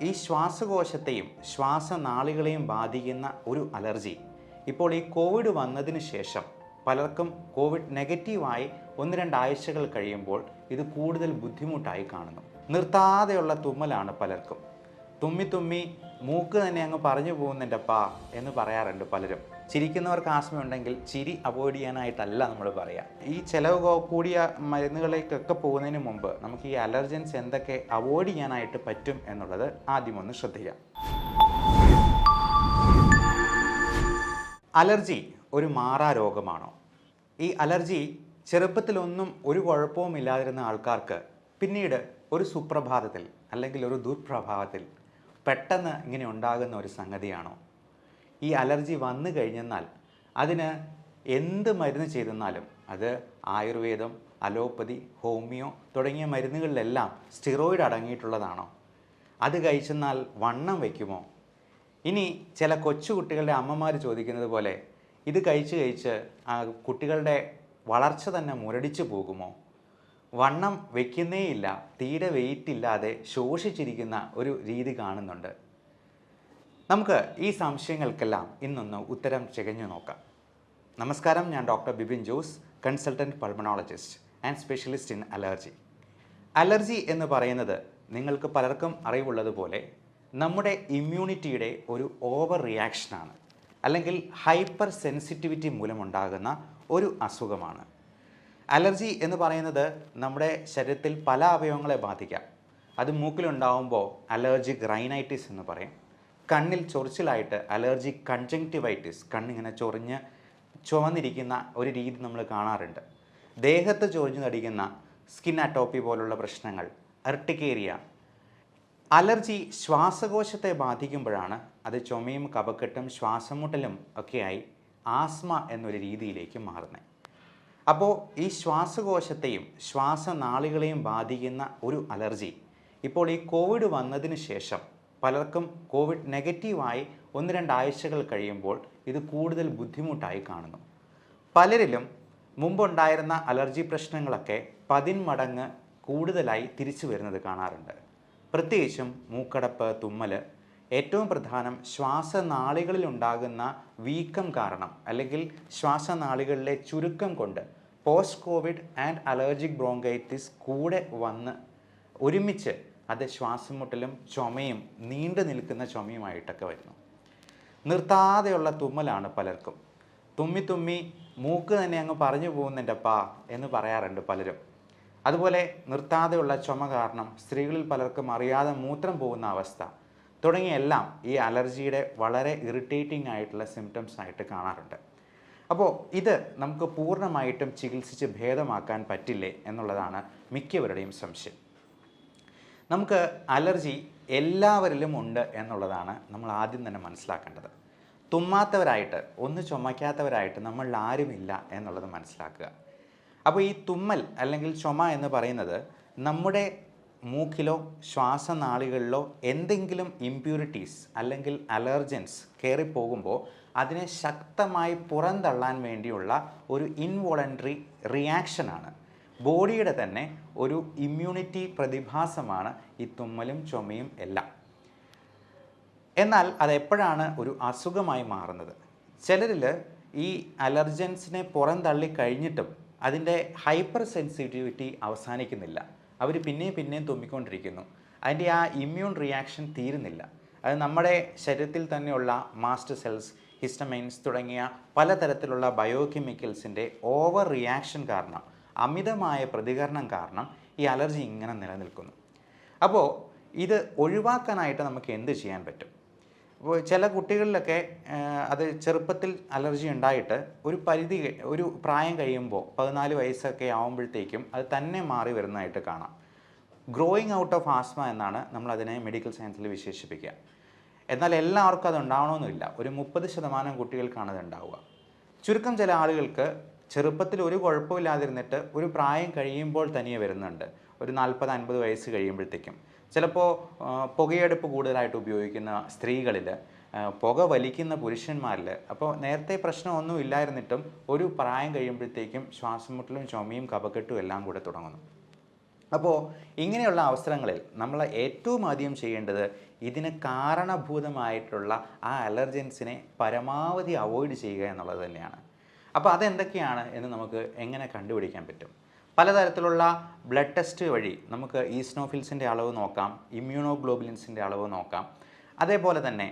ഈ ശ്വാസകോശത്തെയും ശ്വാസനാളികളെയും ബാധിക്കുന്ന ഒരു അലർജി ഇപ്പോൾ ഈ കോവിഡ് വന്നതിന് ശേഷം പലർക്കും കോവിഡ് നെഗറ്റീവായി 1-2 ആഴ്ചകൾ കഴിയുമ്പോൾ ഇത് കൂടുതൽ ബുദ്ധിമുട്ടായി കാണുന്നു. നിർത്താതെയുള്ള തുമ്മലാണ് പലർക്കും. തുമ്മി തുമ്മി മൂക്ക് തന്നെ അങ്ങ് പറഞ്ഞു പോകുന്നുണ്ടപ്പാ എന്ന് പറയാറുണ്ട് പലരും. ചിരിക്കുന്നവർക്ക് ആസ്മയുണ്ടെങ്കിൽ ചിരി അവോയ്ഡ് ചെയ്യാനായിട്ടല്ല നമ്മൾ പറയുക. ഈ ചിലവ് കൂടിയ മരുന്നുകളിലേക്കൊക്കെ പോകുന്നതിന് മുമ്പ് നമുക്ക് ഈ അലർജൻസ് എന്തൊക്കെ അവോയ്ഡ് ചെയ്യാനായിട്ട് പറ്റും എന്നുള്ളത് ആദ്യം ഒന്ന് ശ്രദ്ധിക്കാം. അലർജി ഒരു മാറാ രോഗമാണോ? ഈ അലർജി ചെറുപ്പത്തിലൊന്നും ഒരു കുഴപ്പവും ഇല്ലാതിരുന്ന ആൾക്കാർക്ക് പിന്നീട് ഒരു സുപ്രഭാതത്തിൽ അല്ലെങ്കിൽ ഒരു ദുർപ്രഭാതത്തിൽ പെട്ടെന്ന് ഇങ്ങനെ ഉണ്ടാകുന്ന ഒരു സംഗതിയാണോ? ഈ അലർജി വന്നു കഴിഞ്ഞെന്നാൽ അതിന് എന്ത് മരുന്ന് ചെയ്തെന്നാലും അത് ആയുർവേദം, അലോപ്പതി, ഹോമിയോ തുടങ്ങിയ മരുന്നുകളിലെല്ലാം സ്റ്റിറോയിഡ് അടങ്ങിയിട്ടുള്ളതാണോ? അത് കഴിച്ചെന്നാൽ വണ്ണം വയ്ക്കുമോ? ഇനി ചില കൊച്ചുകുട്ടികളുടെ അമ്മമാർ ചോദിക്കുന്നത് പോലെ ഇത് കഴിച്ച് കുട്ടികളുടെ വളർച്ച തന്നെ മുരടിച്ചു പോകുമോ? വണ്ണം വയ്ക്കുന്നേയില്ല, തീരെ വെയിറ്റ് ഇല്ലാതെ ശോഷിച്ചിരിക്കുന്ന ഒരു രീതി കാണുന്നുണ്ട്. നമുക്ക് ഈ സംശയങ്ങൾക്കെല്ലാം ഇന്നൊന്ന് ഉത്തരം ചികഞ്ഞു നോക്കാം. നമസ്കാരം, ഞാൻ doctor Bipin Jose, consultant pulmonologist and specialist in allergy. Allergy എന്ന് പറയുന്നത് നിങ്ങൾക്ക് പലർക്കും അറിവുള്ളതുപോലെ നമ്മുടെ ഇമ്മ്യൂണിറ്റിയുടെ ഒരു ഓവർ റിയാക്ഷനാണ്, അല്ലെങ്കിൽ ഹൈപ്പർ സെൻസിറ്റിവിറ്റി മൂലമുണ്ടാകുന്ന ഒരു അസുഖമാണ്. അലർജി എന്ന് പറയുന്നത് നമ്മുടെ ശരീരത്തിൽ പല അവയവങ്ങളെ ബാധിക്കാം. അത് മൂക്കിലുണ്ടാവുമ്പോൾ അലർജിക് റൈനൈറ്റിസ് എന്ന് പറയും. കണ്ണിൽ ചൊറിച്ചിലായിട്ട് അലർജിക് കൺജങ്ക്റ്റിവൈറ്റിസ്, കണ്ണിങ്ങനെ ചുവന്നിരിക്കുന്ന ഒരു രീതി നമ്മൾ കാണാറുണ്ട്. ദേഹത്ത് ചൊറിഞ്ഞു തടിക്കുന്ന സ്കിൻ അറ്റോപ്പി പോലുള്ള പ്രശ്നങ്ങൾ, അർട്ടിക്കേരിയ. അലർജി ശ്വാസകോശത്തെ ബാധിക്കുമ്പോഴാണ് അത് ചുമയും കഫക്കെട്ടും ശ്വാസമുട്ടലും ഒക്കെയായി ആസ്മ എന്നൊരു രീതിയിലേക്ക് മാറുന്നത്. അപ്പോൾ ഈ ശ്വാസകോശത്തെയും ശ്വാസനാളികളെയും ബാധിക്കുന്ന ഒരു അലർജി ഇപ്പോൾ ഈ കോവിഡ് വന്നതിന് ശേഷം പലർക്കും കോവിഡ് നെഗറ്റീവായി 1-2 ആഴ്ചകൾ കഴിയുമ്പോൾ ഇത് കൂടുതൽ ബുദ്ധിമുട്ടായി കാണുന്നു. പലരിലും മുമ്പുണ്ടായിരുന്ന അലർജി പ്രശ്നങ്ങളൊക്കെ 10 മടങ്ങ് കൂടുതലായി തിരിച്ചു വരുന്നത് കാണാറുണ്ട്. പ്രത്യേകിച്ചും മൂക്കടപ്പ്, തുമ്മൽ, ഏറ്റവും പ്രധാനം ശ്വാസനാളികളിലുണ്ടാകുന്ന വീക്കം കാരണം അല്ലെങ്കിൽ ശ്വാസനാളികളിലെ ചുരുക്കം കൊണ്ട് post Covid and allergic bronchitis കൂടെ വന്ന് ഒരുമിച്ച് അത് ശ്വാസമുട്ടലും ചുമയും നീണ്ടു നിൽക്കുന്ന ചുമയുമായിട്ടൊക്കെ വരുന്നു. നിർത്താതെയുള്ള തുമ്മലാണ് പലർക്കും. തുമ്മി തുമ്മി മൂക്ക് തന്നെ അങ്ങ് പറഞ്ഞു പോകുന്നുണ്ടപ്പാ എന്ന് പറയാറുണ്ട് പലരും. അതുപോലെ നിർത്താതെയുള്ള ചുമ കാരണം സ്ത്രീകളിൽ പലർക്കും അറിയാതെ മൂത്രം പോകുന്ന അവസ്ഥ തുടങ്ങിയെല്ലാം ഈ അലർജിയുടെ വളരെ ഇറിറ്റേറ്റിംഗ് ആയിട്ടുള്ള സിംറ്റംസ് ആയിട്ട് കാണാറുണ്ട്. അപ്പോൾ ഇത് നമുക്ക് പൂർണ്ണമായിട്ടും ചികിത്സിച്ച് ഭേദമാക്കാൻ പറ്റില്ലേ എന്നുള്ളതാണ് മിക്കവരുടെയും സംശയം. നമുക്ക് അലർജി എല്ലാവരിലും ഉണ്ട് എന്നുള്ളതാണ് നമ്മൾ ആദ്യം തന്നെ മനസ്സിലാക്കേണ്ടത്. തുമ്മാത്തവരായിട്ട്, ഒന്ന് ചുമയ്ക്കാത്തവരായിട്ട് നമ്മളിൽ ആരുമില്ല എന്നുള്ളത് മനസ്സിലാക്കുക. അപ്പോൾ ഈ തുമ്മൽ അല്ലെങ്കിൽ ചുമ എന്ന് പറയുന്നത് നമ്മുടെ മൂക്കിലോ ശ്വാസനാളികളിലോ എന്തെങ്കിലും ഇമ്പ്യൂരിറ്റീസ് അല്ലെങ്കിൽ അലർജൻസ് കയറിപ്പോകുമ്പോൾ അതിനെ ശക്തമായി പുറന്തള്ളാൻ വേണ്ടിയുള്ള ഒരു ഇൻവോളണ്ടറി റിയാക്ഷനാണ്. ബോഡിയുടെ തന്നെ ഒരു ഇമ്മ്യൂണിറ്റി പ്രതിഭാസമാണ് ഈ തുമ്മലും ചുമയും എല്ലാം. എന്നാൽ അതെപ്പോഴാണ് ഒരു അസുഖമായി മാറുന്നത്? ചിലരിൽ ഈ അലർജൻസിനെ പുറന്തള്ളി കഴിഞ്ഞിട്ടും അതിൻ്റെ ഹൈപ്പർ സെൻസിറ്റിവിറ്റി അവസാനിക്കുന്നില്ല. അവർ പിന്നെയും തുമ്മിക്കൊണ്ടിരിക്കുന്നു. അതിൻ്റെ ആ ഇമ്മ്യൂൺ റിയാക്ഷൻ തീരുന്നില്ല. അത് നമ്മുടെ ശരീരത്തിൽ തന്നെയുള്ള മാസ്റ്റ് സെൽസ്, ഹിസ്റ്റമൈൻസ് തുടങ്ങിയ പലതരത്തിലുള്ള ബയോകെമിക്കൽസിൻ്റെ ഓവർ റിയാക്ഷൻ കാരണം, അമിതമായ പ്രതികരണം കാരണം ഈ അലർജി ഇങ്ങനെ നിലനിൽക്കുന്നു. അപ്പോൾ ഇത് ഒഴിവാക്കാനായിട്ട് നമുക്ക് എന്ത് ചെയ്യാൻ പറ്റും? അപ്പോൾ ചില കുട്ടികളിലൊക്കെ അത് ചെറുപ്പത്തിൽ അലർജി ഉണ്ടായിട്ട് ഒരു പ്രായം കഴിയുമ്പോൾ 14 വയസ്സൊക്കെ ആകുമ്പോഴത്തേക്കും അത് തന്നെ മാറി വരുന്നതായിട്ട് കാണാം. ഗ്രോയിങ് ഔട്ട് ഓഫ് ആസ്മ എന്നാണ് നമ്മളതിനെ മെഡിക്കൽ സയൻസിൽ വിശേഷിപ്പിക്കുക. എന്നാൽ എല്ലാവർക്കും അത് ഉണ്ടാവണമെന്നില്ല. ഒരു 30% കുട്ടികൾക്കാണ് അത് ഉണ്ടാവുക. ചുരുക്കം ചില ആളുകൾക്ക് ചെറുപ്പത്തിൽ ഒരു കുഴപ്പമില്ലാതിരുന്നിട്ട് ഒരു പ്രായം കഴിയുമ്പോൾ തനിയെ വരുന്നുണ്ട്. ഒരു 40-50 വയസ്സ് കഴിയുമ്പോഴത്തേക്കും. ചിലപ്പോൾ പുകയെടുപ്പ് കൂടുതലായിട്ട് ഉപയോഗിക്കുന്ന സ്ത്രീകളിൽ, പുക വലിക്കുന്ന പുരുഷന്മാരിൽ. അപ്പോൾ നേരത്തെ പ്രശ്നമൊന്നും ഇല്ലായിരുന്നിട്ടും ഒരു പ്രായം കഴിയുമ്പോഴത്തേക്കും ശ്വാസം മുട്ടലും ചുമയും കഫക്കെട്ടും എല്ലാം കൂടെ തുടങ്ങുന്നു. അപ്പോൾ ഇങ്ങനെയുള്ള അവസരങ്ങളിൽ നമ്മൾ ഏറ്റവും ആദ്യം ചെയ്യേണ്ടത് ഇതിന് കാരണഭൂതമായിട്ടുള്ള ആ അലർജൻസിനെ പരമാവധി അവോയ്ഡ് ചെയ്യുക എന്നുള്ളത് തന്നെയാണ്. അപ്പോൾ അതെന്തൊക്കെയാണ് എന്ന് നമുക്ക് എങ്ങനെ കണ്ടുപിടിക്കാൻ പറ്റും? പലതരത്തിലുള്ള ബ്ലഡ് ടെസ്റ്റ് വഴി നമുക്ക് ഈസ്നോഫിൽസിൻ്റെ അളവ് നോക്കാം, ഇമ്മ്യൂണോഗ്ലോബുലിൻസിൻ്റെ അളവ് നോക്കാം. അതേപോലെ തന്നെ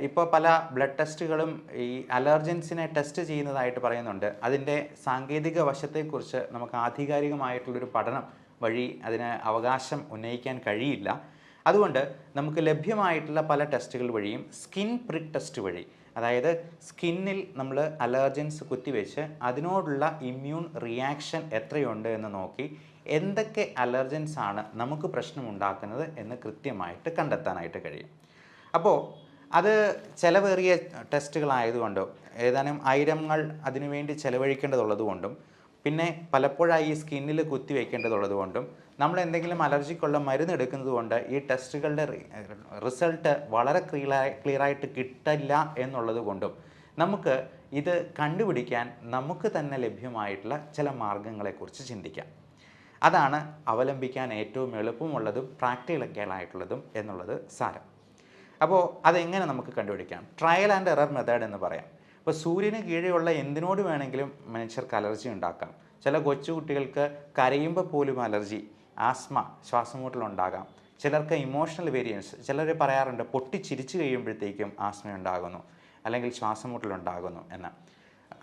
ഇപ്പോൾ പല ബ്ലഡ് ടെസ്റ്റുകളും ഈ അലർജൻസിനെ ടെസ്റ്റ് ചെയ്യുന്നതായിട്ട് പറയുന്നുണ്ട്. അതിൻ്റെ സാങ്കേതിക വശത്തെക്കുറിച്ച് നമുക്ക് ആധികാരികമായിട്ടുള്ളൊരു പഠനം വഴി അതിന് അവകാശം ഉന്നയിക്കാൻ കഴിയില്ല. അതുകൊണ്ട് നമുക്ക് ലഭ്യമായിട്ടുള്ള പല ടെസ്റ്റുകൾ വഴിയും സ്കിൻ പ്രിക്ക് ടെസ്റ്റ് വഴി, അതായത് സ്കിന്നിൽ നമ്മൾ അലർജൻസ് കുത്തിവെച്ച് അതിനോടുള്ള ഇമ്മ്യൂൺ റിയാക്ഷൻ എത്രയുണ്ട് എന്ന് നോക്കി എന്തൊക്കെ അലർജൻസ് ആണ് നമുക്ക് പ്രശ്നമുണ്ടാക്കുന്നത് എന്ന് കൃത്യമായിട്ട് കണ്ടെത്താനായിട്ട് കഴിയും. അപ്പോൾ അത് ചിലവേറിയ ടെസ്റ്റുകളായതുകൊണ്ടോ ഏതാനും ആയിരങ്ങൾ അതിനുവേണ്ടി ചിലവഴിക്കേണ്ടതുള്ളതുകൊണ്ടും പിന്നെ പലപ്പോഴായി ഈ സ്കിന്നിൽ കുത്തിവെക്കേണ്ടതുള്ളതുകൊണ്ടും നമ്മൾ എന്തെങ്കിലും അലർജിക്കുള്ള മരുന്ന് എടുക്കുന്നത് കൊണ്ട് ഈ ടെസ്റ്റുകളുടെ റിസൾട്ട് വളരെ ക്ലിയറായിട്ട് കിട്ടില്ല എന്നുള്ളത് കൊണ്ടും നമുക്ക് ഇത് കണ്ടുപിടിക്കാൻ നമുക്ക് തന്നെ ലഭ്യമായിട്ടുള്ള ചില മാർഗങ്ങളെക്കുറിച്ച് ചിന്തിക്കാം. അതാണ് അവലംബിക്കാൻ ഏറ്റവും എളുപ്പമുള്ളതും പ്രാക്ടിക്കലായിട്ടുള്ളതും എന്നുള്ളത് സാരം. അപ്പോൾ അതെങ്ങനെ നമുക്ക് കണ്ടുപിടിക്കാം? ട്രയൽ ആൻഡ് എറർ മെത്തേഡ് എന്ന് പറയാം. ഇപ്പോൾ സൂര്യന് കീഴെയുള്ള എന്തിനോട് വേണമെങ്കിലും മനുഷ്യർക്ക് അലർജി ഉണ്ടാക്കാം. ചില കൊച്ചുകുട്ടികൾക്ക് കരയുമ്പോൾ പോലും അലർജി, ആസ്മ, ശ്വാസമുട്ടലുണ്ടാകാം. ചിലർക്ക് ഇമോഷണൽ വേരിയൻസ്, ചിലർ പറയാറുണ്ട് പൊട്ടിച്ചിരിച്ചു കഴിയുമ്പോഴത്തേക്കും ആസ്മ ഉണ്ടാകുന്നു അല്ലെങ്കിൽ ശ്വാസമുട്ടലുണ്ടാകുന്നു എന്ന്.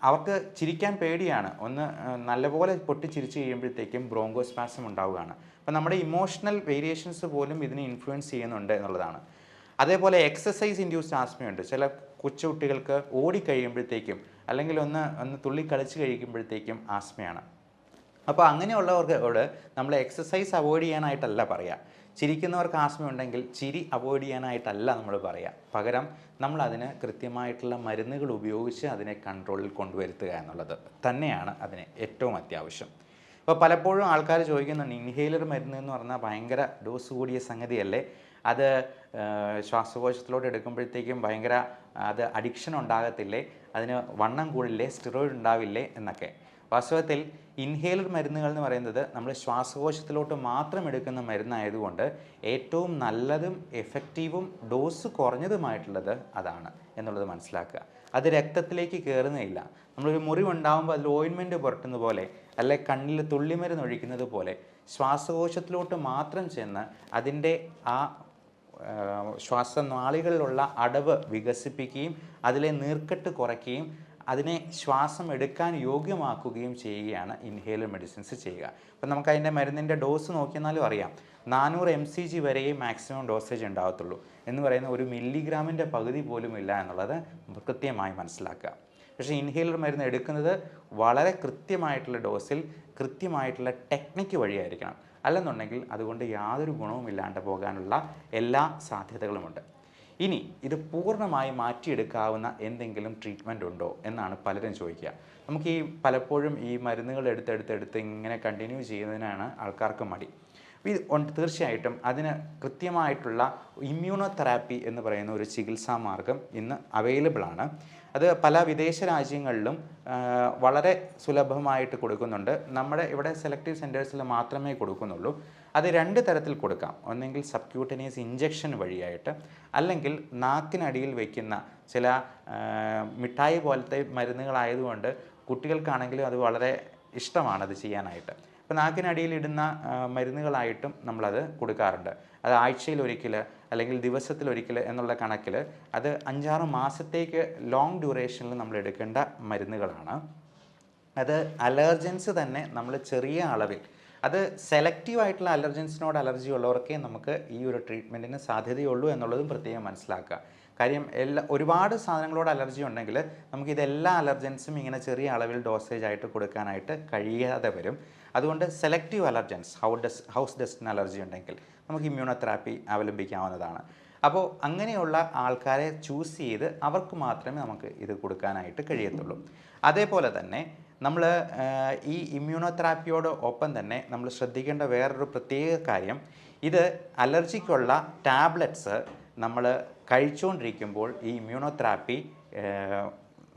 അവർക്ക് ചിരിക്കാൻ പേടിയാണ്, ഒന്ന് നല്ലപോലെ പൊട്ടിച്ചിരിച്ചു കഴിയുമ്പോഴത്തേക്കും ബ്രോങ്കോസ്പാസം ഉണ്ടാവുകയാണ്. അപ്പോൾ നമ്മുടെ ഇമോഷണൽ വേരിയേഷൻസ് പോലും ഇതിനെ ഇൻഫ്ലുവൻസ് ചെയ്യുന്നുണ്ട് എന്നുള്ളതാണ്. അതേപോലെ എക്സസൈസ് ഇൻഡ്യൂസ്ഡ് ആസ്മയുണ്ട്. ചില കൊച്ചുകുട്ടികൾക്ക് ഓടിക്കഴിയുമ്പോഴത്തേക്കും അല്ലെങ്കിൽ ഒന്ന് തുള്ളി കളിച്ച് കഴിക്കുമ്പോഴത്തേക്കും ആസ്മയാണ്. അപ്പോൾ അങ്ങനെയുള്ളവരോട് നമ്മൾ എക്സസൈസ് അവോയ്ഡ് ചെയ്യാനായിട്ടല്ല പറയുക. ചിരിക്കുന്നവർക്ക് ആസ്മ ഉണ്ടെങ്കിൽ ചിരി അവോയ്ഡ് ചെയ്യാനായിട്ടല്ല നമ്മൾ പറയുക. പകരം നമ്മൾ അതിന് കൃത്യമായിട്ടുള്ള മരുന്നുകൾ ഉപയോഗിച്ച് അതിനെ കൺട്രോളിൽ കൊണ്ടുവരുത്തുക എന്നുള്ളത് തന്നെയാണ് അതിന് ഏറ്റവും അത്യാവശ്യം. ഇപ്പോൾ പലപ്പോഴും ആൾക്കാർ ചോദിക്കുന്നുണ്ട്, ഇൻഹേലർ മരുന്ന് എന്ന് പറഞ്ഞാൽ ഭയങ്കര ഡോസ് കൂടിയ സംഗതിയല്ലേ, അത് ശ്വാസകോശത്തിലോട്ട് എടുക്കുമ്പോഴത്തേക്കും ഭയങ്കര അത് അഡിക്ഷൻ ഉണ്ടാകത്തില്ലേ, അതിന് വണ്ണം കൂടില്ലേ, സ്റ്റിറോയിഡ് ഉണ്ടാവില്ലേ എന്നൊക്കെ. വാസ്തവത്തിൽ ഇൻഹേലർ മരുന്നുകൾ എന്ന് പറയുന്നത് നമ്മൾ ശ്വാസകോശത്തിലോട്ട് മാത്രം എടുക്കുന്ന മരുന്നായതുകൊണ്ട് ഏറ്റവും നല്ലതും എഫക്റ്റീവും ഡോസ് കുറഞ്ഞതുമായിട്ടുള്ളത് അതാണ് എന്നുള്ളത് മനസ്സിലാക്കുക. അത് രക്തത്തിലേക്ക് കയറുന്നില്ല. നമ്മളൊരു മുറിവുണ്ടാകുമ്പോൾ അതിൽ ഓയിൻമെൻറ്റ് പുരട്ടുന്ന പോലെ അല്ലെ കണ്ണിൽ തുള്ളിമരുന്ന് ഒഴിക്കുന്നത് പോലെ ശ്വാസകോശത്തിലോട്ട് മാത്രം ചെന്ന് അതിൻ്റെ ആ ശ്വാസനാളികളിലുള്ള അടവ് വികസിപ്പിക്കുകയും അതിലെ നീർക്കെട്ട് കുറയ്ക്കുകയും അതിനെ ശ്വാസം എടുക്കാൻ യോഗ്യമാക്കുകയും ചെയ്യുകയാണ് ഇൻഹേലർ മെഡിസിൻസ് ചെയ്യുക. അപ്പം നമുക്ക് അതിൻ്റെ മരുന്നിൻ്റെ ഡോസ് നോക്കിയാലും അറിയാം, 400 mcg വരെയേ മാക്സിമം ഡോസേജ് ഉണ്ടാകത്തുള്ളൂ എന്ന് പറയുന്ന 1 മില്ലിഗ്രാമിൻ്റെ പകുതി പോലും ഇല്ല എന്നുള്ളത് കൃത്യമായി മനസ്സിലാക്കുക. പക്ഷേ ഇൻഹേലർ മരുന്ന് എടുക്കുന്നത് വളരെ കൃത്യമായിട്ടുള്ള ഡോസിൽ കൃത്യമായിട്ടുള്ള ടെക്നിക്ക് വഴിയായിരിക്കണം. അല്ലെന്നുണ്ടെങ്കിൽ അതുകൊണ്ട് യാതൊരു ഗുണവും ഇല്ലാണ്ട് പോകാനുള്ള എല്ലാ സാധ്യതകളുമുണ്ട്. ഇനി ഇത് പൂർണ്ണമായി മാറ്റിയെടുക്കാവുന്ന എന്തെങ്കിലും ട്രീറ്റ്മെൻറ്റ് ഉണ്ടോ എന്നാണ് പലരും ചോദിക്കുക. നമുക്ക് പലപ്പോഴും ഈ മരുന്നുകൾ എടുത്തെടുത്ത് ഇങ്ങനെ കണ്ടിന്യൂ ചെയ്യുന്നതിനാണ് ആൾക്കാർക്ക് മടി. തീർച്ചയായിട്ടും അതിന് കൃത്യമായിട്ടുള്ള ഇമ്മ്യൂണോതെറാപ്പി എന്ന് പറയുന്ന ഒരു ചികിത്സാ മാർഗം ഇന്ന് അവൈലബിൾ ആണ്. അത് പല വിദേശ രാജ്യങ്ങളിലും വളരെ സുലഭമായിട്ട് കൊടുക്കുന്നുണ്ട്. നമ്മുടെ ഇവിടെ സെലക്റ്റീവ് സെൻറ്റേഴ്സിൽ മാത്രമേ കൊടുക്കുന്നുള്ളൂ. അത് 2 തരത്തിൽ കൊടുക്കാം. ഒന്നെങ്കിൽ സബ്ക്യൂട്ടേനിയസ് ഇഞ്ചക്ഷൻ വഴിയായിട്ട്, അല്ലെങ്കിൽ നാക്കിനടിയിൽ വയ്ക്കുന്ന ചില മിഠായി പോലത്തെ മരുന്നുകളായതുകൊണ്ട് കുട്ടികൾക്കാണെങ്കിലും അത് വളരെ ഇഷ്ടമാണ് അത് ചെയ്യാനായിട്ട്. അപ്പോൾ നാക്കിനടിയിലിടുന്ന മരുന്നുകളായിട്ടും നമ്മളത് കൊടുക്കാറുണ്ട്. അത് ആഴ്ചയിൽ ഒരിക്കൽ അല്ലെങ്കിൽ ദിവസത്തിലൊരിക്കൽ എന്നുള്ള കണക്കിൽ അത് 5-6 മാസത്തേക്ക് ലോങ് ഡ്യൂറേഷനിൽ നമ്മൾ എടുക്കേണ്ട മരുന്നുകളാണ്. അത് അലർജൻസ് തന്നെ നമ്മൾ ചെറിയ അളവിൽ, അത് സെലക്റ്റീവായിട്ടുള്ള അലർജൻസിനോട് അലർജി ഉള്ളവർക്കേ നമുക്ക് ഈ ഒരു ട്രീറ്റ്മെൻറ്റിന് സാധ്യതയുള്ളൂ എന്നുള്ളതും പ്രത്യേകം മനസ്സിലാക്കുക. കാര്യം ഒരുപാട് സാധനങ്ങളോട് അലർജി ഉണ്ടെങ്കിൽ നമുക്കിതെല്ലാ അലർജൻസും ഇങ്ങനെ ചെറിയ അളവിൽ ഡോസേജ് ആയിട്ട് കൊടുക്കാനായിട്ട് കഴിയാതെ വരും. അതുകൊണ്ട് selective allergens, house dust allergy ഉണ്ടെങ്കിൽ നമുക്ക് ഇമ്മ്യൂണോതെറാപ്പി അവലംബിക്കാവുന്നതാണ്. അപ്പോൾ അങ്ങനെയുള്ള ആൾക്കാരെ ചൂസ് ചെയ്ത് അവർക്ക് മാത്രമേ നമുക്ക് ഇത് കൊടുക്കാനായിട്ട് കഴിയത്തുള്ളൂ. അതേപോലെ തന്നെ നമ്മൾ ഈ ഇമ്മ്യൂണോതെറാപ്പിയോട് ഒപ്പം തന്നെ നമ്മൾ ശ്രദ്ധിക്കേണ്ട വേറൊരു പ്രത്യേക കാര്യം, ഇത് അലർജിക്കുള്ള ടാബ്ലറ്റ്സ് നമ്മൾ കഴിച്ചുകൊണ്ടിരിക്കുമ്പോൾ ഈ ഇമ്മ്യൂണോതെറാപ്പി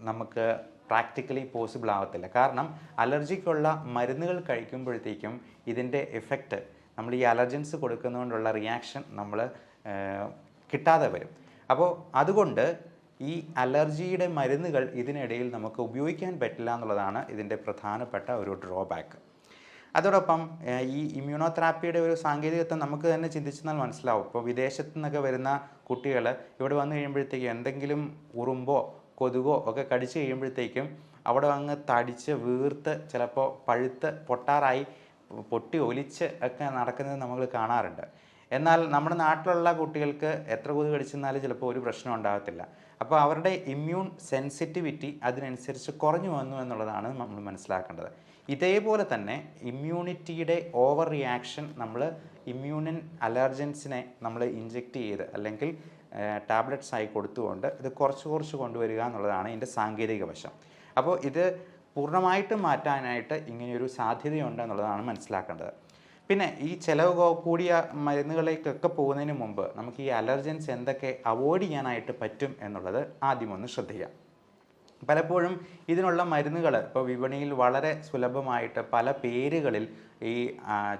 നമുക്ക് പ്രാക്ടിക്കലി പോസിബിൾ ആവത്തില്ല. കാരണം അലർജിക്കുള്ള മരുന്നുകൾ കഴിക്കുമ്പോഴത്തേക്കും ഇതിൻ്റെ എഫക്റ്റ്, നമ്മൾ ഈ അലർജൻസ് കൊടുക്കുന്നതുകൊണ്ടുള്ള റിയാക്ഷൻ നമ്മൾ കിട്ടാതെ വരും. അപ്പോൾ അതുകൊണ്ട് ഈ അലർജിയുടെ മരുന്നുകൾ ഇതിനിടയിൽ നമുക്ക് ഉപയോഗിക്കാൻ പറ്റില്ല എന്നുള്ളതാണ് ഇതിൻ്റെ പ്രധാനപ്പെട്ട ഒരു ഡ്രോബാക്ക്. അതോടൊപ്പം ഈ ഇമ്മ്യൂണോതെറാപ്പിയുടെ ഒരു സാങ്കേതികത്വം നമുക്ക് തന്നെ ചിന്തിച്ചെന്നാൽ മനസ്സിലാവും. ഇപ്പോൾ വിദേശത്തു നിന്നൊക്കെ വരുന്ന കുട്ടികൾ ഇവിടെ വന്നു കഴിയുമ്പോഴത്തേക്കും എന്തെങ്കിലും ഉറുമ്പോ കൊതുകോ ഒക്കെ കടിച്ചു കഴിയുമ്പോഴത്തേക്കും അവിടെ അങ്ങ് തടിച്ച് വീർത്ത് ചിലപ്പോൾ പഴുത്ത് പൊട്ടാറായി പൊട്ടി ഒലിച്ച് ഒക്കെ നടക്കുന്നത് നമ്മൾ കാണാറുണ്ട്. എന്നാൽ നമ്മുടെ നാട്ടിലുള്ള കുട്ടികൾക്ക് എത്ര കൊതുക് കടിച്ചെന്നാലും ചിലപ്പോൾ ഒരു പ്രശ്നം ഉണ്ടാകത്തില്ല. അപ്പോൾ അവരുടെ ഇമ്മ്യൂൺ സെൻസിറ്റിവിറ്റി അതിനനുസരിച്ച് കുറഞ്ഞു വന്നു എന്നുള്ളതാണ് നമ്മൾ മനസ്സിലാക്കേണ്ടത്. ഇതേപോലെ തന്നെ ഇമ്മ്യൂണിറ്റിയുടെ ഓവർ റിയാക്ഷൻ നമ്മൾ ഇമ്മ്യൂണിൻ അലർജൻസിനെ നമ്മൾ ഇഞ്ചെക്റ്റ് ചെയ്ത് അല്ലെങ്കിൽ ടാബ്ലറ്റ്സ് ആയി കൊടുത്തുകൊണ്ട് ഇത് കുറച്ച് കൊണ്ടുവരിക എന്നുള്ളതാണ് ഇതിൻ്റെ സാങ്കേതിക വശം. അപ്പോൾ ഇത് പൂർണ്ണമായിട്ടും മാറ്റാനായിട്ട് ഇങ്ങനെയൊരു സാധ്യതയുണ്ട് എന്നുള്ളതാണ് മനസ്സിലാക്കേണ്ടത്. പിന്നെ ഈ ചിലവ് കൂടിയ മരുന്നുകളിലേക്കൊക്കെ പോകുന്നതിന് മുമ്പ് നമുക്ക് ഈ അലർജൻസ് എന്തൊക്കെ അവോയ്ഡ് ചെയ്യാനായിട്ട് പറ്റും എന്നുള്ളത് ആദ്യം ഒന്ന് ശ്രദ്ധിക്കാം. പലപ്പോഴും ഇതിനുള്ള മരുന്നുകൾ ഇപ്പോൾ വിപണിയിൽ വളരെ സുലഭമായിട്ട് പല പേരുകളിൽ ഈ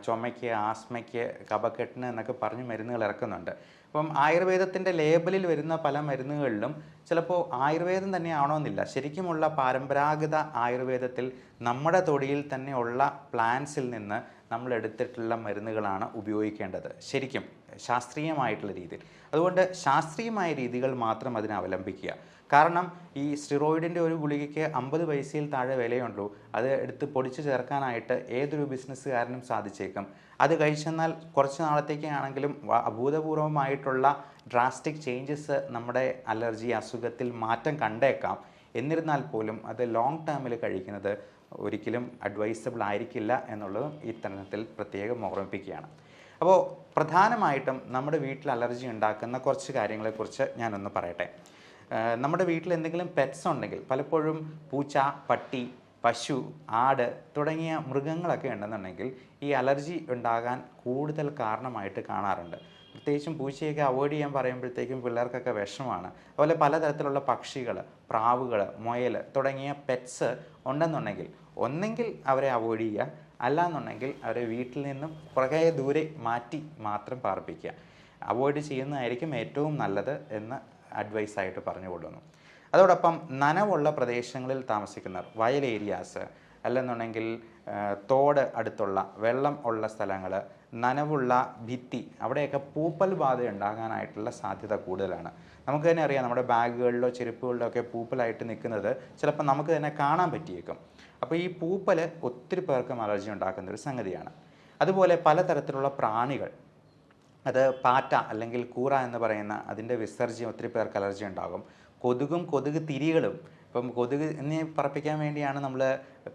ചുമയ്ക്ക്, ആസ്മയ്ക്ക്, കഫക്കെട്ടിന് എന്നൊക്കെ പറഞ്ഞ് മരുന്നുകൾ ഇറക്കുന്നുണ്ട്. അപ്പം ആയുർവേദത്തിൻ്റെ ലേബലിൽ വരുന്ന പല മരുന്നുകളിലും ചിലപ്പോൾ ആയുർവേദം തന്നെ ആവണമെന്നില്ല. ശരിക്കുമുള്ള പരമ്പരാഗത ആയുർവേദത്തിൽ നമ്മുടെ തൊടിയിൽ തന്നെ ഉള്ള പ്ലാന്റ്സിൽ നിന്ന് നമ്മൾ എടുത്തിട്ടുള്ള മരുന്നുകളാണ് ഉപയോഗിക്കേണ്ടത്, ശരിക്കും ശാസ്ത്രീയമായിട്ടുള്ള രീതിയിൽ. അതുകൊണ്ട് ശാസ്ത്രീയമായ രീതികൾ മാത്രം അതിനെ അവലംബിക്കുക. കാരണം ഈ സ്റ്റിറോയിഡിൻ്റെ ഒരു ഗുളികയ്ക്ക് 50 പൈസയിൽ താഴെ വിലയുള്ളൂ. അത് എടുത്ത് പൊടിച്ച് ചേർക്കാനായിട്ട് ഏതൊരു ബിസിനസ്സുകാരനും സാധിച്ചേക്കും. അത് കഴിച്ചെന്നാൽ കുറച്ച് നാളത്തേക്കാണെങ്കിലും അഭൂതപൂർവമായിട്ടുള്ള ഡ്രാസ്റ്റിക് ചേഞ്ചസ് നമ്മുടെ അലർജി അസുഖത്തിൽ മാറ്റം കണ്ടേക്കാം. എന്നിരുന്നാൽ പോലും അത് ലോങ് ടേമിൽ കഴിക്കുന്നത് ഒരിക്കലും അഡ്വൈസബിൾ ആയിരിക്കില്ല എന്നുള്ളതും ഈ തരണത്തിൽ പ്രത്യേകം ഓർമ്മിപ്പിക്കുകയാണ്. അപ്പോൾ പ്രധാനമായിട്ടും നമ്മുടെ വീട്ടിൽ അലർജി ഉണ്ടാക്കുന്ന കുറച്ച് കാര്യങ്ങളെക്കുറിച്ച് ഞാനൊന്ന് പറയട്ടെ. നമ്മുടെ വീട്ടിൽ എന്തെങ്കിലും പെറ്റ്സ് ഉണ്ടെങ്കിൽ, പലപ്പോഴും പൂച്ച, പട്ടി, പശു, ആട് തുടങ്ങിയ മൃഗങ്ങളൊക്കെ ഉണ്ടെന്നുണ്ടെങ്കിൽ ഈ അലർജി ഉണ്ടാകാൻ കൂടുതൽ കാരണമായിട്ട് കാണാറുണ്ട്. പ്രത്യേകിച്ചും പൂച്ചയൊക്കെ അവോയ്ഡ് ചെയ്യാൻ പറയുമ്പോഴത്തേക്കും പിള്ളേർക്കൊക്കെ വിഷമമാണ്. അതുപോലെ പലതരത്തിലുള്ള പക്ഷികൾ, പ്രാവുകൾ, മുയൽ തുടങ്ങിയ പെറ്റ്സ് ഉണ്ടെന്നുണ്ടെങ്കിൽ ഒന്നെങ്കിൽ അവരെ അവോയ്ഡ് ചെയ്യുക, അല്ലാന്നുണ്ടെങ്കിൽ അവരെ വീട്ടിൽ നിന്നും കുറേ ദൂരെ മാറ്റി മാത്രം പാർപ്പിക്കുക. അവോയ്ഡ് ചെയ്യുന്നതായിരിക്കും ഏറ്റവും നല്ലത് എന്ന് അഡ്വൈസായിട്ട് പറഞ്ഞു കൊള്ളുന്നു. അതോടൊപ്പം നനവുള്ള പ്രദേശങ്ങളിൽ താമസിക്കുന്നവർ, വയൽ ഏരിയാസ് അല്ലെന്നുണ്ടെങ്കിൽ തോട് അടുത്തുള്ള വെള്ളം ഉള്ള സ്ഥലങ്ങൾ, നനവുള്ള ഭിത്തി, അവിടെയൊക്കെ പൂപ്പൽ ബാധ ഉണ്ടാകാനായിട്ടുള്ള സാധ്യത കൂടുതലാണ്. നമുക്ക് തന്നെ അറിയാം, നമ്മുടെ ബാഗുകളിലോ ചെരുപ്പുകളിലോ ഒക്കെ പൂപ്പലായിട്ട് നിൽക്കുന്നത് ചിലപ്പോൾ നമുക്ക് തന്നെ കാണാൻ പറ്റിയേക്കും. അപ്പോൾ ഈ പൂപ്പൽ ഒത്തിരി പേർക്കും അലർജി ഉണ്ടാക്കുന്ന ഒരു സംഗതിയാണ്. അതുപോലെ പലതരത്തിലുള്ള പ്രാണികൾ, അത് പാറ്റ അല്ലെങ്കിൽ കൂറ എന്ന് പറയുന്ന അതിൻ്റെ വിസർജ്യം ഒത്തിരി പേർക്ക് അലർജി ഉണ്ടാകും. കൊതുകും കൊതുക് തിരികളും, ഇപ്പം കൊതുകിനെ പറപ്പിക്കാൻ വേണ്ടിയാണ് നമ്മൾ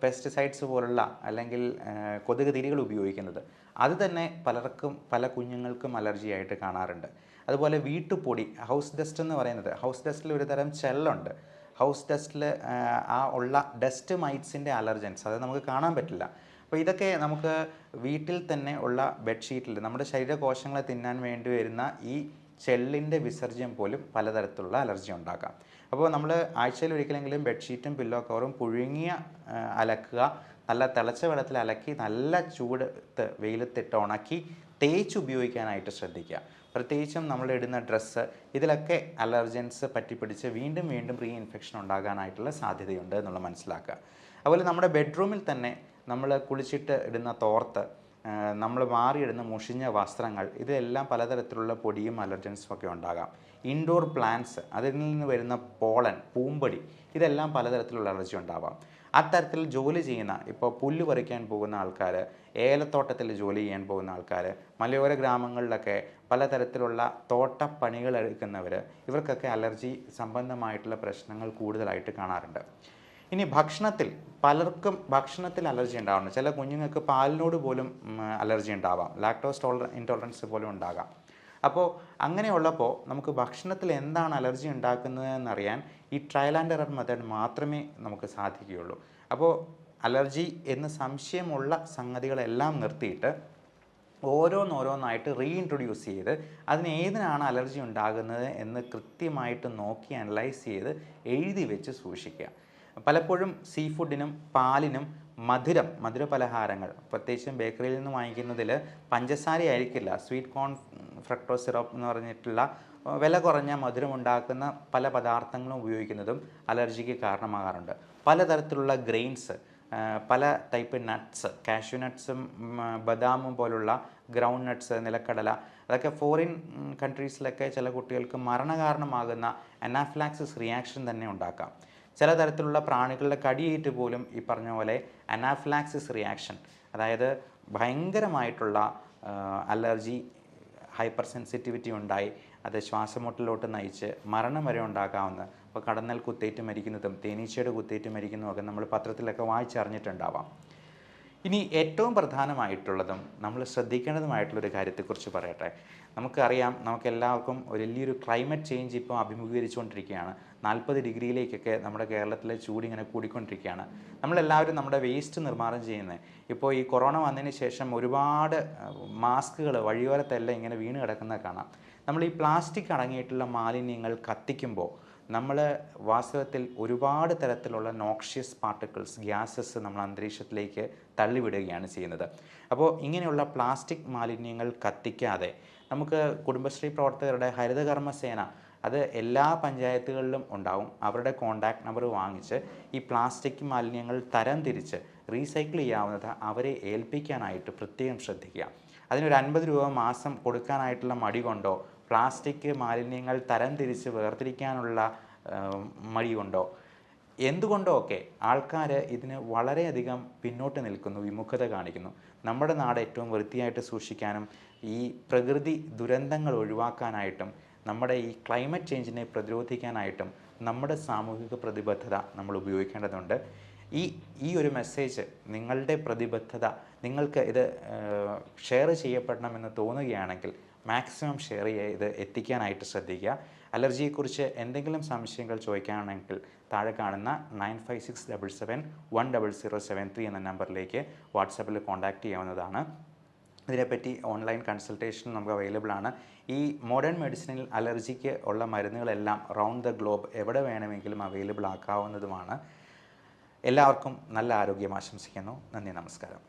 പെസ്റ്റിസൈഡ്സ് പോലുള്ള അല്ലെങ്കിൽ കൊതുക് തിരികൾ ഉപയോഗിക്കുന്നത്. അത് തന്നെ പലർക്കും പല കുഞ്ഞുങ്ങൾക്കും അലർജി ആയിട്ട് കാണാറുണ്ട്. അതുപോലെ വീട്ടുപൊടി, ഹൗസ് ഡസ്റ്റ് എന്ന് പറയുന്നത്, ഹൗസ് ഡസ്റ്റിൽ ഒരു തരം ചെല്ലുണ്ട്. ഹൗസ് ഡസ്റ്റിൽ ഉള്ള ഡസ്റ്റ് മൈറ്റ്സിൻ്റെ അലർജൻസ് അത് നമുക്ക് കാണാൻ പറ്റില്ല. അപ്പോൾ ഇതൊക്കെ നമുക്ക് വീട്ടിൽ തന്നെ ഉള്ള ബെഡ്ഷീറ്റിൽ നമ്മുടെ ശരീരകോശങ്ങളെ തിന്നാൻ വേണ്ടി വരുന്ന ഈ ചെള്ളിൻ്റെ വിസർജ്യം പോലും പലതരത്തിലുള്ള അലർജി ഉണ്ടാക്കാം. അപ്പോൾ നമ്മൾ ആഴ്ചയിൽ ഒരിക്കലെങ്കിലും ബെഡ്ഷീറ്റും പില്ലോ കവറും പുഴുങ്ങിയ അലക്കുക, നല്ല തിളച്ച വെള്ളത്തിൽ അലക്കി നല്ല ചൂടത്ത് വെയിലത്തിട്ട് ഉണക്കി തേച്ച് ഉപയോഗിക്കാനായിട്ട് ശ്രദ്ധിക്കുക. പ്രത്യേകിച്ചും നമ്മൾ ഇടുന്ന ഡ്രസ്സ്, ഇതിലൊക്കെ അലർജൻസ് പറ്റിപ്പിടിച്ച് വീണ്ടും വീണ്ടും റീ ഇൻഫെക്ഷൻ ഉണ്ടാകാനായിട്ടുള്ള സാധ്യതയുണ്ട് എന്നുള്ളത് മനസ്സിലാക്കുക. അതുപോലെ നമ്മുടെ ബെഡ്റൂമിൽ തന്നെ നമ്മൾ കുളിച്ചിട്ട് ഇടുന്ന തോർത്ത്, നമ്മൾ മാറിയിടുന്ന മുഷിഞ്ഞ വസ്ത്രങ്ങൾ, ഇതെല്ലാം പലതരത്തിലുള്ള പൊടിയും അലർജൻസും ഒക്കെ ഉണ്ടാകാം. ഇൻഡോർ പ്ലാന്റ്സ്, അതിൽ നിന്ന് വരുന്ന പോളൻ, പൂമ്പൊടി, ഇതെല്ലാം പലതരത്തിലുള്ള അലർജി ഉണ്ടാവാം. അത്തരത്തിൽ ജോലി ചെയ്യുന്ന, ഇപ്പോൾ പുല്ല് പറിക്കാൻ പോകുന്ന ആൾക്കാർ, ഏലത്തോട്ടത്തിൽ ജോലി ചെയ്യാൻ പോകുന്ന ആൾക്കാർ, മലയോര ഗ്രാമങ്ങളിലൊക്കെ പലതരത്തിലുള്ള തോട്ടപ്പണികൾ എടുക്കുന്നവർ, ഇവർക്കൊക്കെ അലർജി സംബന്ധമായിട്ടുള്ള പ്രശ്നങ്ങൾ കൂടുതലായിട്ട് കാണാറുണ്ട്. ഇനി ഭക്ഷണത്തിൽ, പലർക്കും ഭക്ഷണത്തിൽ അലർജി ഉണ്ടാവാറുണ്ട്. ചില കുഞ്ഞുങ്ങൾക്ക് പാലിനോട് പോലും അലർജി ഉണ്ടാവാം, ലാക്ടോസ് ഇൻടോളറൻസ് പോലും ഉണ്ടാകാം. അപ്പോൾ അങ്ങനെയുള്ളപ്പോൾ നമുക്ക് ഭക്ഷണത്തിൽ എന്താണ് അലർജി ഉണ്ടാക്കുന്നത് എന്നറിയാൻ ഈ ട്രയൽ ആൻഡ് എറർ മെത്തേഡ് മാത്രമേ നമുക്ക് സാധിക്കുകയുള്ളൂ. അപ്പോൾ അലർജി എന്ന് സംശയമുള്ള സംഗതികളെല്ലാം നിർത്തിയിട്ട് ഓരോന്നായിട്ട് റീഇൻട്രൊഡ്യൂസ് ചെയ്ത് അതിന് ഏതിനാണ് അലർജി ഉണ്ടാകുന്നത് എന്ന് കൃത്യമായിട്ട് നോക്കി അനലൈസ് ചെയ്ത് എഴുതി വെച്ച് സൂക്ഷിക്കുക. പലപ്പോഴും സീ ഫുഡിനും പാലിനും മധുര പലഹാരങ്ങൾ, പ്രത്യേകിച്ചും ബേക്കറിയിൽ നിന്ന് വാങ്ങിക്കുന്നതിൽ പഞ്ചസാര ആയിരിക്കില്ല, സ്വീറ്റ് കോൺ ഫ്രക്ടോസ് സിറപ്പ് എന്ന് പറഞ്ഞിട്ടുള്ള വില കുറഞ്ഞ മധുരമുണ്ടാക്കുന്ന പല പദാർത്ഥങ്ങളും ഉപയോഗിക്കുന്നതും അലർജിക്ക് കാരണമാകാറുണ്ട്. പലതരത്തിലുള്ള ഗ്രെയിൻസ്, പല ടൈപ്പ് നട്ട്സ്, കാഷ്യൂ നട്ട്സും ബദാമും പോലുള്ള ഗ്രൗണ്ട് നട്ട്സ്, നിലക്കടല, അതൊക്കെ ഫോറിൻ കൺട്രീസിലൊക്കെ ചില കുട്ടികൾക്ക് മരണകാരണമാകുന്ന അനാഫ്ലാക്സിസ് റിയാക്ഷൻ തന്നെ ഉണ്ടാക്കാം. ചില തരത്തിലുള്ള പ്രാണികളുടെ കടിയേറ്റ് പോലും ഈ പറഞ്ഞ പോലെ അനാഫ്ലാക്സിസ് റിയാക്ഷൻ, അതായത് ഭയങ്കരമായിട്ടുള്ള അലർജി, ഹൈപ്പർ സെൻസിറ്റിവിറ്റി ഉണ്ടായി അത് ശ്വാസമുട്ടലിലോട്ട് നയിച്ച് മരണം വരെ ഉണ്ടാകാവുന്ന, ഇപ്പോൾ കടന്നൽ കുത്തേറ്റ് മരിക്കുന്നതും തേനീച്ചയുടെ കുത്തേറ്റ് മരിക്കുന്നതുമൊക്കെ നമ്മൾ പത്രത്തിലൊക്കെ വായിച്ചറിഞ്ഞിട്ടുണ്ടാവാം. ഇനി ഏറ്റവും പ്രധാനമായിട്ടുള്ളതും നമ്മൾ ശ്രദ്ധിക്കേണ്ടതുമായിട്ടുള്ളൊരു കാര്യത്തെക്കുറിച്ച് പറയട്ടെ. നമുക്കറിയാം, നമുക്കെല്ലാവർക്കും ഒരു വലിയൊരു ക്ലൈമറ്റ് ചേഞ്ച് ഇപ്പോൾ അഭിമുഖീകരിച്ചുകൊണ്ടിരിക്കുകയാണ്. 40 ഡിഗ്രിയിലേക്കൊക്കെ നമ്മുടെ കേരളത്തിലെ ചൂട് ഇങ്ങനെ കൂടിക്കൊണ്ടിരിക്കുകയാണ്. നമ്മളെല്ലാവരും നമ്മുടെ വേസ്റ്റ് നിർമ്മാർജ്ജനം ചെയ്യുന്നത്, ഇപ്പോൾ ഈ കൊറോണ വന്നതിന് ശേഷം ഒരുപാട് മാസ്കുകൾ വഴിയോരത്തെല്ലാം ഇങ്ങനെ വീണ് കിടക്കുന്നത് കാണാം. നമ്മൾ ഈ പ്ലാസ്റ്റിക് അടങ്ങിയിട്ടുള്ള മാലിന്യങ്ങൾ കത്തിക്കുമ്പോൾ നമ്മൾ വാസ്തവത്തിൽ ഒരുപാട് തരത്തിലുള്ള നോക്ഷ്യസ് പാർട്ടിക്കിൾസ്, ഗ്യാസസ് നമ്മൾ അന്തരീക്ഷത്തിലേക്ക് തള്ളിവിടുകയാണ് ചെയ്യുന്നത്. അപ്പോൾ ഇങ്ങനെയുള്ള പ്ലാസ്റ്റിക് മാലിന്യങ്ങൾ കത്തിക്കാതെ നമുക്ക് കുടുംബശ്രീ പ്രവർത്തകരുടെ ഹരിതകർമ്മസേന, അത് എല്ലാ പഞ്ചായത്തുകളിലും ഉണ്ടാവും, അവരുടെ കോൺടാക്റ്റ് നമ്പർ വാങ്ങിച്ച് ഈ പ്ലാസ്റ്റിക് മാലിന്യങ്ങൾ തരംതിരിച്ച് റീസൈക്കിൾ ചെയ്യാവുന്നത് അവരെ ഏൽപ്പിക്കാനായിട്ട് പ്രത്യേകം ശ്രദ്ധിക്കുക. അതിനൊരു 50 രൂപ മാസം കൊടുക്കാനായിട്ടുള്ള മടി കൊണ്ടോ, പ്ലാസ്റ്റിക് മാലിന്യങ്ങൾ തരംതിരിച്ച് വേർതിരിക്കാനുള്ള മടി കൊണ്ടോ, എന്തുകൊണ്ടോ ഒക്കെ ആൾക്കാർ ഇതിന് വളരെയധികം പിന്നോട്ട് നിൽക്കുന്നു, വിമുഖത കാണിക്കുന്നു. നമ്മുടെ നാട് ഏറ്റവും വൃത്തിയായിട്ട് സൂക്ഷിക്കാനും ഈ പ്രകൃതി ദുരന്തങ്ങൾ ഒഴിവാക്കാനായിട്ടും നമ്മുടെ ഈ ക്ലൈമറ്റ് ചേഞ്ചിനെ പ്രതിരോധിക്കാനായിട്ടും നമ്മുടെ സാമൂഹിക പ്രതിബദ്ധത നമ്മൾ ഉപയോഗിക്കേണ്ടതുണ്ട്. ഈ ഒരു മെസ്സേജ്, നിങ്ങളുടെ പ്രതിബദ്ധത, നിങ്ങൾക്ക് ഇത് ഷെയർ ചെയ്യപ്പെടണമെന്ന് തോന്നുകയാണെങ്കിൽ മാക്സിമം ഷെയർ ചെയ്ത് എത്തിക്കാനായിട്ട് ശ്രദ്ധിക്കുക. അലർജിയെക്കുറിച്ച് എന്തെങ്കിലും സംശയങ്ങൾ ചോദിക്കുകയാണെങ്കിൽ താഴെ കാണുന്ന 9567710073 എന്ന നമ്പറിലേക്ക് വാട്സാപ്പിൽ കോൺടാക്റ്റ് ചെയ്യാവുന്നതാണ്. ഇതിനെപ്പറ്റി ഓൺലൈൻ കൺസൾട്ടേഷൻ നമുക്ക് അവൈലബിൾ ആണ്. ഈ മോഡേൺ മെഡിസിനിൽ അലർജിക്ക് ഉള്ള മരുന്നുകളെല്ലാം റൗണ്ട് ദ ഗ്ലോബ് എവിടെ വേണമെങ്കിലും അവൈലബിൾ ആക്കാവുന്നതുമാണ്. എല്ലാവർക്കും നല്ല ആരോഗ്യം ആശംസിക്കുന്നു. നന്ദി, നമസ്കാരം.